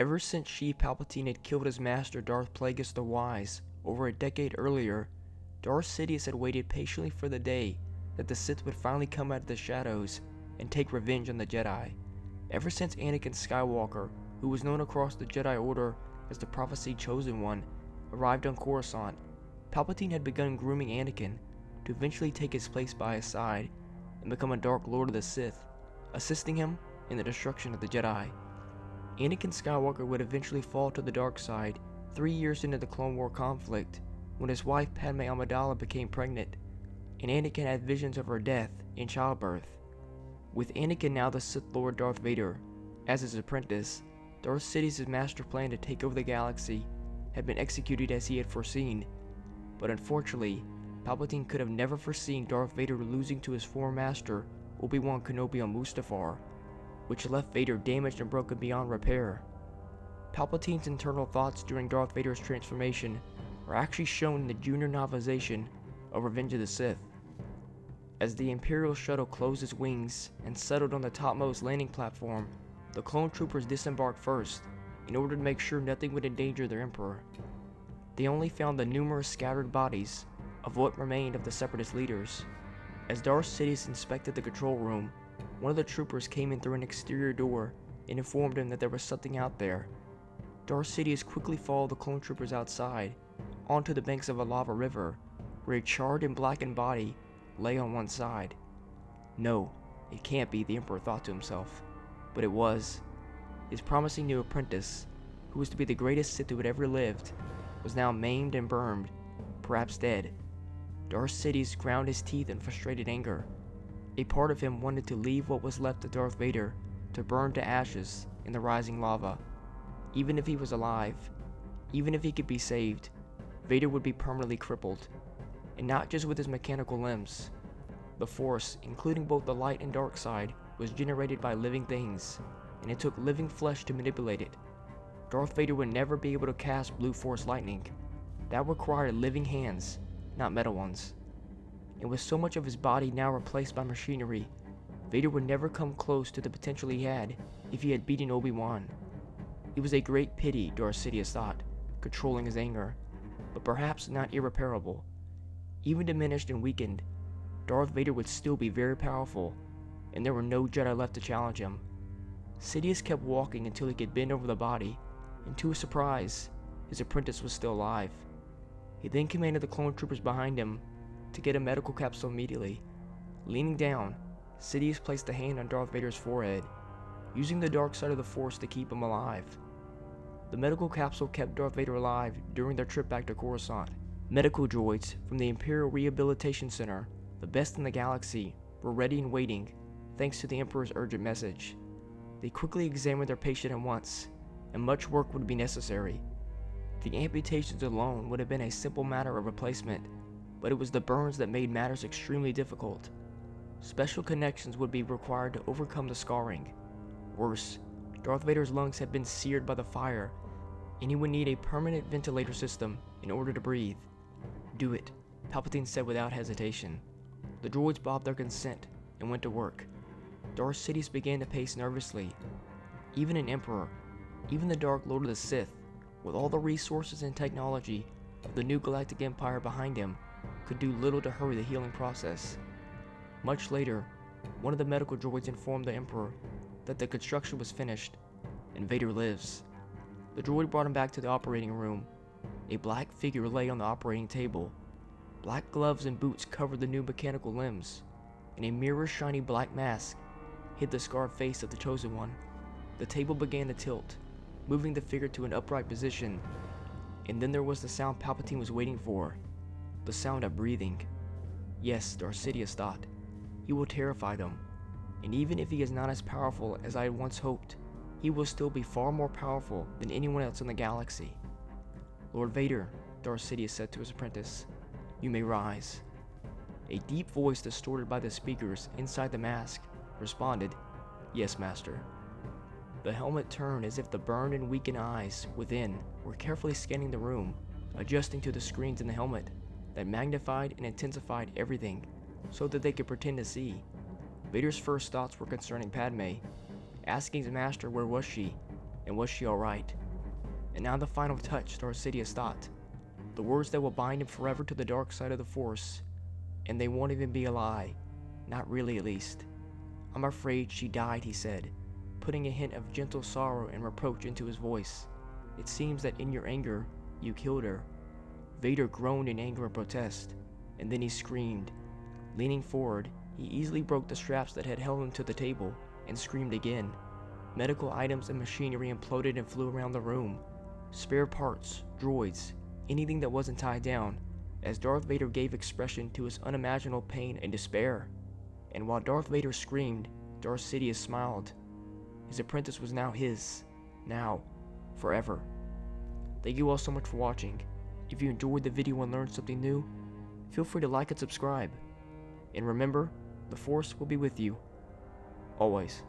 Ever since Palpatine had killed his master Darth Plagueis the Wise over a decade earlier, Darth Sidious had waited patiently for the day that the Sith would finally come out of the shadows and take revenge on the Jedi. Ever since Anakin Skywalker, who was known across the Jedi Order as the prophesied Chosen One, arrived on Coruscant, Palpatine had begun grooming Anakin to eventually take his place by his side and become a Dark Lord of the Sith, assisting him in the destruction of the Jedi. Anakin Skywalker would eventually fall to the dark side 3 years into the Clone War conflict when his wife Padme Amidala became pregnant, and Anakin had visions of her death in childbirth. With Anakin now the Sith Lord Darth Vader as his apprentice, Darth Sidious's master plan to take over the galaxy had been executed as he had foreseen, but unfortunately, Palpatine could have never foreseen Darth Vader losing to his former master, Obi-Wan Kenobi on Mustafar, which left Vader damaged and broken beyond repair. Palpatine's internal thoughts during Darth Vader's transformation are actually shown in the junior novelization of Revenge of the Sith. As the Imperial shuttle closed its wings and settled on the topmost landing platform, the clone troopers disembarked first in order to make sure nothing would endanger their Emperor. They only found the numerous scattered bodies of what remained of the Separatist leaders. As Darth Sidious inspected the control room, one of the troopers came in through an exterior door and informed him that there was something out there. Darth Sidious quickly followed the clone troopers outside, onto the banks of a lava river, where a charred and blackened body lay on one side. No, it can't be, the Emperor thought to himself. But it was. His promising new apprentice, who was to be the greatest Sith who had ever lived, was now maimed and burned, perhaps dead. Darth Sidious ground his teeth in frustrated anger. A part of him wanted to leave what was left of Darth Vader to burn to ashes in the rising lava. Even if he was alive, even if he could be saved, Vader would be permanently crippled, and not just with his mechanical limbs. The Force, including both the light and dark side, was generated by living things, and it took living flesh to manipulate it. Darth Vader would never be able to cast blue force lightning. That required living hands, not metal ones. And with so much of his body now replaced by machinery, Vader would never come close to the potential he had if he had beaten Obi-Wan. It was a great pity, Darth Sidious thought, controlling his anger, but perhaps not irreparable. Even diminished and weakened, Darth Vader would still be very powerful, and there were no Jedi left to challenge him. Sidious kept walking until he could bend over the body, and to his surprise, his apprentice was still alive. He then commanded the clone troopers behind him to get a medical capsule immediately. Leaning down, Sidious placed a hand on Darth Vader's forehead, using the dark side of the Force to keep him alive. The medical capsule kept Darth Vader alive during their trip back to Coruscant. Medical droids from the Imperial Rehabilitation Center, the best in the galaxy, were ready and waiting, thanks to the Emperor's urgent message. They quickly examined their patient at once, and much work would be necessary. The amputations alone would have been a simple matter of replacement, but it was the burns that made matters extremely difficult. Special connections would be required to overcome the scarring. Worse, Darth Vader's lungs had been seared by the fire, and he would need a permanent ventilator system in order to breathe. Do it, Palpatine said without hesitation. The droids bobbed their consent and went to work. Darth Sidious began to pace nervously. Even an Emperor, even the Dark Lord of the Sith, with all the resources and technology of the new Galactic Empire behind him, could do little to hurry the healing process. Much later, one of the medical droids informed the Emperor that the construction was finished, and Vader lives. The droid brought him back to the operating room. A black figure lay on the operating table. Black gloves and boots covered the new mechanical limbs, and a mirror-shiny black mask hid the scarred face of the Chosen One. The table began to tilt, moving the figure to an upright position, and then there was the sound Palpatine was waiting for, the sound of breathing. Yes, Darth Sidious thought, he will terrify them, and even if he is not as powerful as I had once hoped, he will still be far more powerful than anyone else in the galaxy. Lord Vader, Darth Sidious said to his apprentice, you may rise. A deep voice distorted by the speakers inside the mask responded, yes, Master. The helmet turned as if the burned and weakened eyes within were carefully scanning the room, adjusting to the screens in the helmet that magnified and intensified everything so that they could pretend to see. Vader's first thoughts were concerning Padme, asking his master where was she, And was she alright? And now the final touch, Darth Sidious thought. The words that will bind him forever to the dark side of the Force. And they won't even be a lie. Not really, at least. I'm afraid she died, he said, putting a hint of gentle sorrow and reproach into his voice. It seems that in your anger, you killed her. Vader groaned in anger and protest, and then he screamed. Leaning forward, he easily broke the straps that had held him to the table, and screamed again. Medical items and machinery imploded and flew around the room. Spare parts, droids, anything that wasn't tied down, as Darth Vader gave expression to his unimaginable pain and despair. And while Darth Vader screamed, Darth Sidious smiled. His apprentice was now his. Now. Forever. Thank you all so much for watching. If you enjoyed the video and learned something new, feel free to like and subscribe. And remember, the Force will be with you. Always.